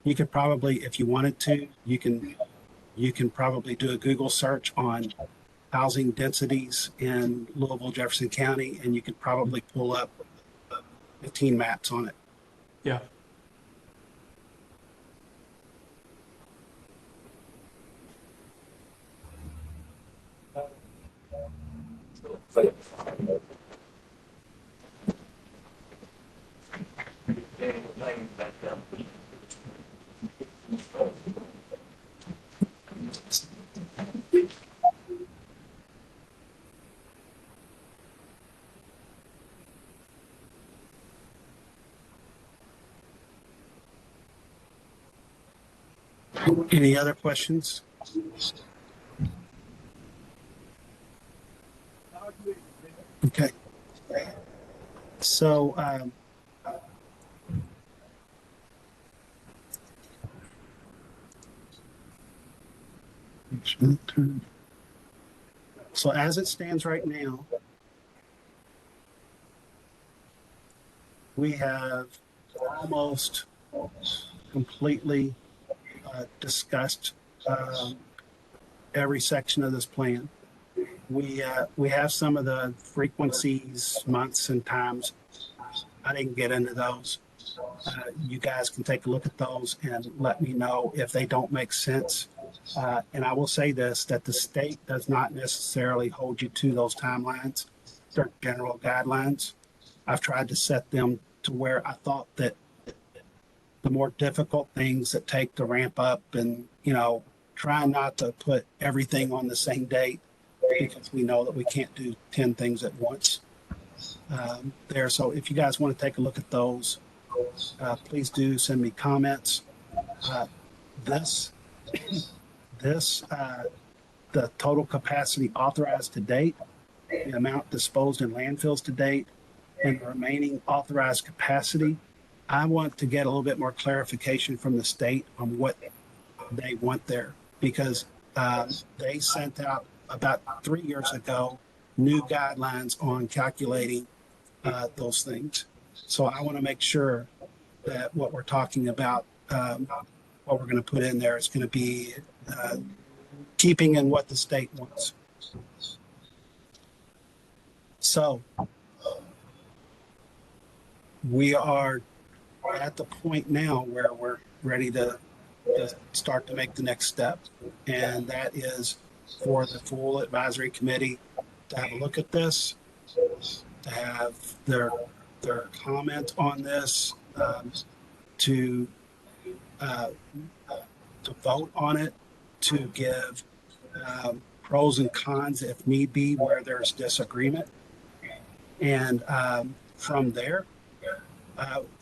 You could probably, if you wanted to, you can probably do a Google search on housing densities in Louisville, Jefferson County, and you could probably pull up 15 maps on it. Yeah. Any other questions? Okay. So, so as it stands right now, we have almost completely discussed every section of this plan. We have some of the frequencies, months, and times. I didn't get into those. You guys can take a look at those and let me know if they don't make sense. And I will say this, that the state does not necessarily hold you to those timelines. They're general guidelines. I've tried to set them to where I thought that the more difficult things that take to ramp up and, try not to put everything on the same date because we know that we can't do 10 things at once there. So if you guys want to take a look at those, please do send me comments. The total capacity authorized to date, the amount disposed in landfills to date, and the remaining authorized capacity. I want to get a little bit more clarification from the state on what they want there, because they sent out about 3 years ago new guidelines on calculating those things. So I want to make sure that what we're talking about, what we're going to put in there is going to be keeping in what the state wants. So we are at the point now where we're ready to start to make the next step. And that is for the full advisory committee to have a look at this, to have their comment on this, to vote on it, to give pros and cons if need be where there's disagreement. And from there,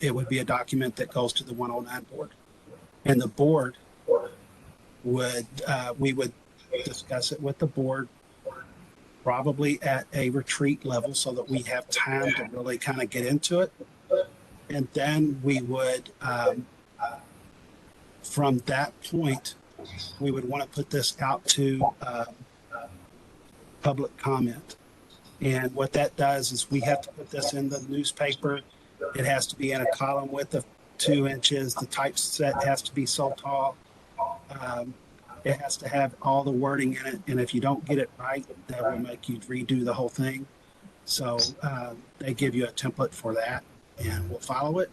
it would be a document that goes to the 109 board. And the board we would discuss it with the board, probably at a retreat level so that we have time to really kind of get into it. And then we would, from that point, we would want to put this out to public comment. And what that does is we have to put this in the newspaper. It has to be in a column width of 2 inches. The typeset has to be so tall. It has to have all the wording in it. And if you don't get it right, that will make you redo the whole thing. So they give you a template for that, and we'll follow it.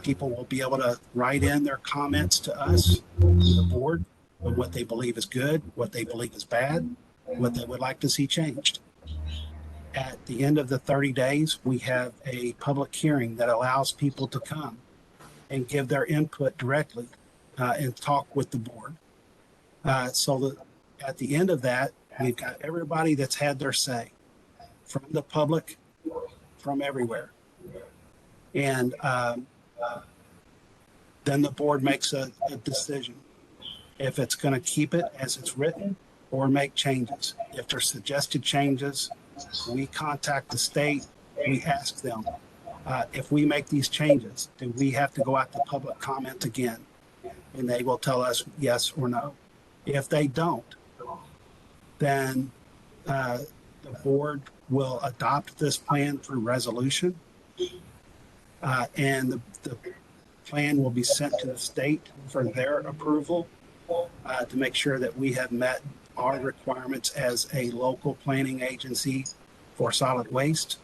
People will be able to write in their comments to us, the board, of what they believe is good, what they believe is bad, what they would like to see changed. At the end of the 30 days, we have a public hearing that allows people to come and give their input directly and talk with the board. So that at the end of that, we've got everybody that's had their say from the public, from everywhere. And then the board makes a decision if it's going to keep it as it's written or make changes. If there's suggested changes, we contact the state, we ask them, if we make these changes, do we have to go out to public comment again? And they will tell us yes or no. If they don't, then the board will adopt this plan through resolution. And the plan will be sent to the state for their approval to make sure that we have met our requirements as a local planning agency for solid waste,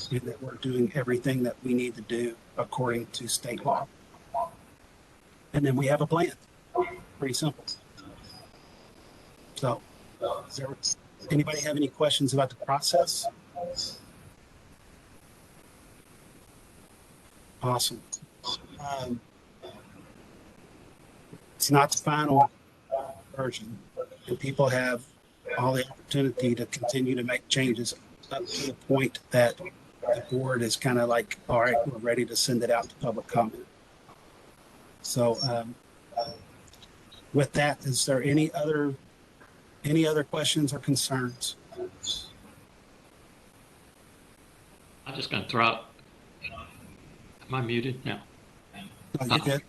and that we're doing everything that we need to do according to state law. And then we have a plan. Pretty simple. So, anybody have any questions about the process? Awesome. It's not the final version, and people have all the opportunity to continue to make changes up to the point that the board is kind of like, all right, we're ready to send it out to public comment. So with that, is there any other questions or concerns? I'm just going to throw out, am I muted? No. No, you're good.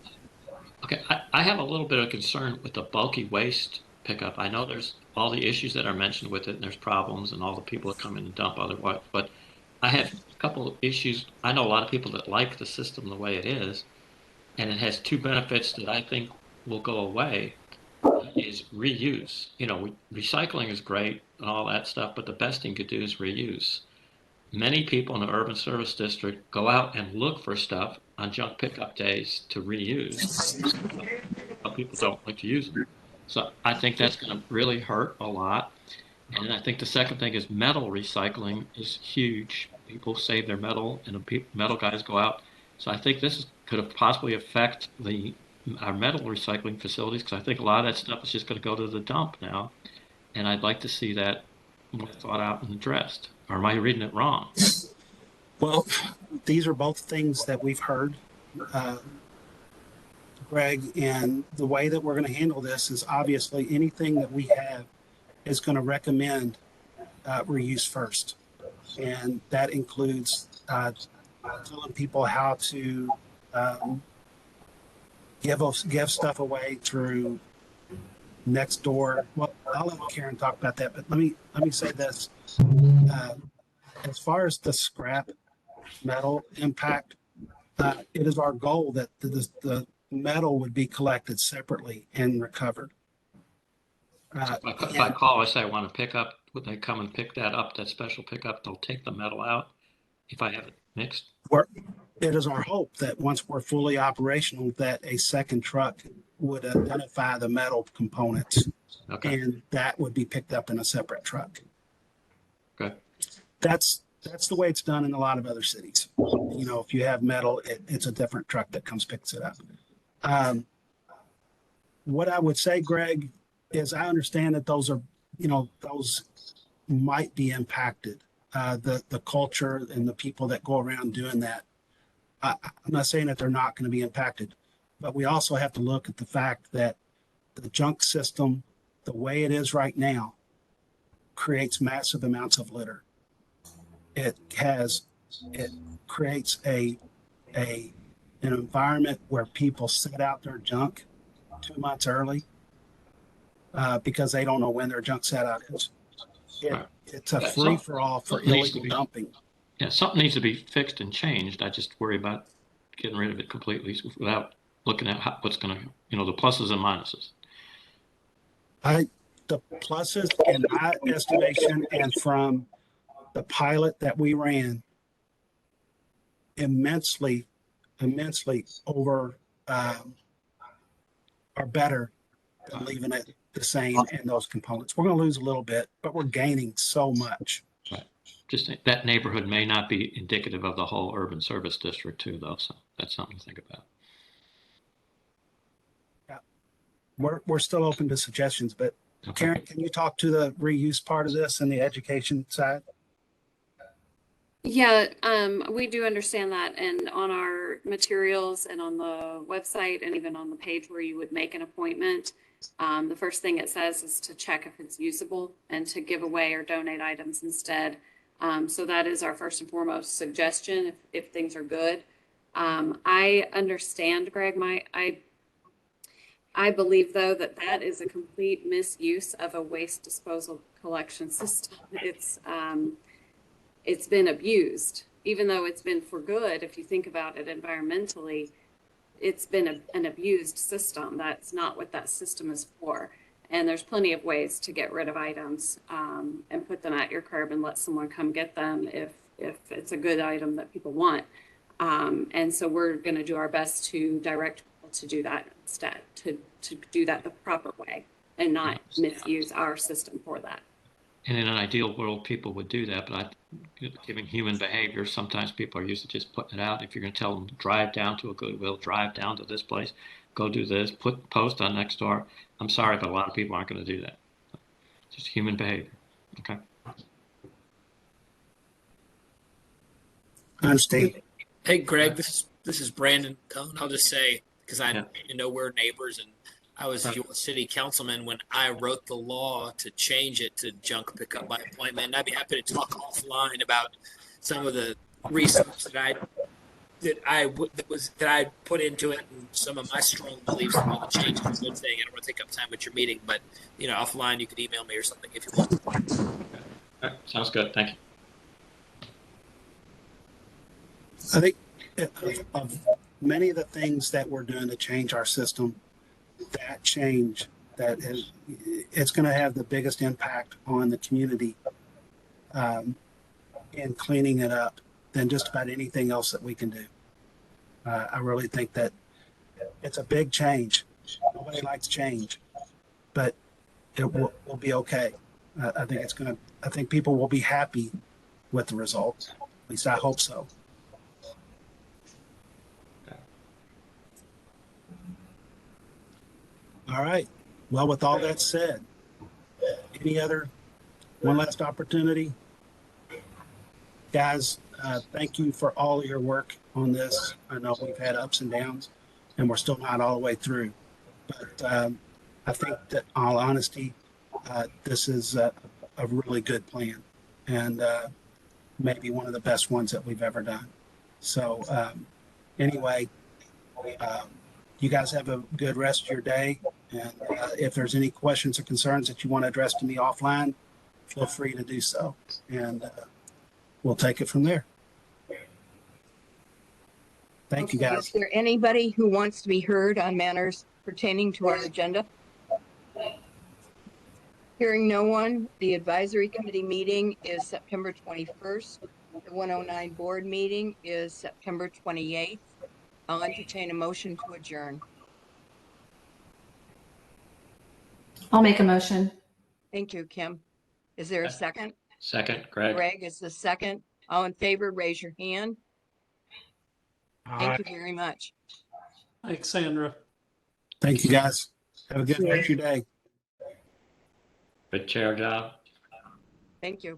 Okay, I have a little bit of concern with the bulky waste pickup. I know there's all the issues that are mentioned with it, and there's problems, and all the people that come in and dump otherwise. But I have a couple of issues. I know a lot of people that like the system the way it is, and it has two benefits that I think will go away. Is reuse. You know, recycling is great and all that stuff, but the best thing to do is reuse. Many people in the urban service district go out and look for stuff on junk pickup days to reuse. But people don't like to use them. So I think that's going to really hurt a lot. And I think the second thing is metal recycling is huge. People save their metal, and the metal guys go out. So I think this could possibly affect our metal recycling facilities, because I think a lot of that stuff is just going to go to the dump now. And I'd like to see that more thought out and addressed. Or am I reading it wrong? Well, these are both things that we've heard, Greg, and the way that we're going to handle this is obviously anything that we have is going to recommend reuse first. And that includes telling people how to give stuff away through next door. Well, I'll let Karen talk about that, but let me say this. As far as the scrap metal impact, it is our goal that the metal would be collected separately and recovered. If I call, I say I want to pick up, would they come and pick that up, that special pickup? They'll take the metal out if I have it mixed? It is our hope that once we're fully operational, that a second truck would identify the metal components, Okay. and that would be picked up in a separate truck. Okay. That's the way it's done in a lot of other cities. You know, if you have metal, it's a different truck that comes picks it up. What I would say, Greg, is I understand that those are, those might be impacted. The culture and the people that go around doing that. I'm not saying that they're not going to be impacted, but we also have to look at the fact that the junk system, the way it is right now, creates massive amounts of litter. It creates an environment where people set out their junk 2 months early because they don't know when their junk set out is. It's a free for all for illegal dumping. Yeah, something needs to be fixed and changed. I just worry about getting rid of it completely without looking at what's going to, the pluses and minuses. The pluses, in my estimation, and from the pilot that we ran immensely over are better than leaving it the same in those components. We're going to lose a little bit, but we're gaining so much. Right. Just that neighborhood may not be indicative of the whole urban service district too, though. So that's something to think about. We're still open to suggestions, but Okay. Karen, can you talk to the reuse part of this and the education side? Yeah, we do understand that, and on our materials and on the website and even on the page where you would make an appointment, the first thing it says is to check if it's usable and to give away or donate items instead. So that is our first and foremost suggestion if things are good. I understand, Greg, I believe though that is a complete misuse of a waste disposal collection system. It's been abused, even though it's been for good. If you think about it environmentally, it's been an abused system. That's not what that system is for. And there's plenty of ways to get rid of items and put them at your curb and let someone come get them if it's a good item that people want. And so we're going to do our best to direct people to do that instead, to do that the proper way and not misuse our system for that. And in an ideal world, people would do that, but given human behavior, sometimes people are used to just putting it out. If you're going to tell them, drive down to a Goodwill, drive down to this place, go do this, post on next door. I'm sorry, but a lot of people aren't going to do that. Just human behavior. Okay. I understand. Hey, Greg, this is Brandon Cohn. I'll just say, because I Yeah. know we're neighbors, and I was your city councilman when I wrote the law to change it to junk pickup by appointment. And I'd be happy to talk offline about some of the research that I put into it and some of my strong beliefs about the change is a good thing. I don't want to take up time with your meeting, but offline you could email me or something if you want. All right. Sounds good. Thank you. I think of many of the things that we're doing to change our system, that change it's going to have the biggest impact on the community in cleaning it up than just about anything else that we can do. I really think that it's a big change. Nobody likes change, but it will be okay. I think people will be happy with the results. At least I hope so. All right. Well, with all that said, one last opportunity? Guys, thank you for all of your work on this. I know we've had ups and downs and we're still not all the way through, but I think that in all honesty, this is a really good plan and maybe one of the best ones that we've ever done. So anyway, you guys have a good rest of your day. And if there's any questions or concerns that you want to address to me offline, feel free to do so. And we'll take it from there. Thank you, guys. Is there anybody who wants to be heard on matters pertaining to our agenda? Hearing no one, the advisory committee meeting is September 21st. The 109 board meeting is September 28th. I'll entertain a motion to adjourn. I'll make a motion. Thank you, Kim. Is there a second? Second, Greg. Greg is the second. All in favor, raise your hand. Thank you very much. Thanks, Sandra. Thank you, guys. Have a good rest of your day. Good chair job. Thank you.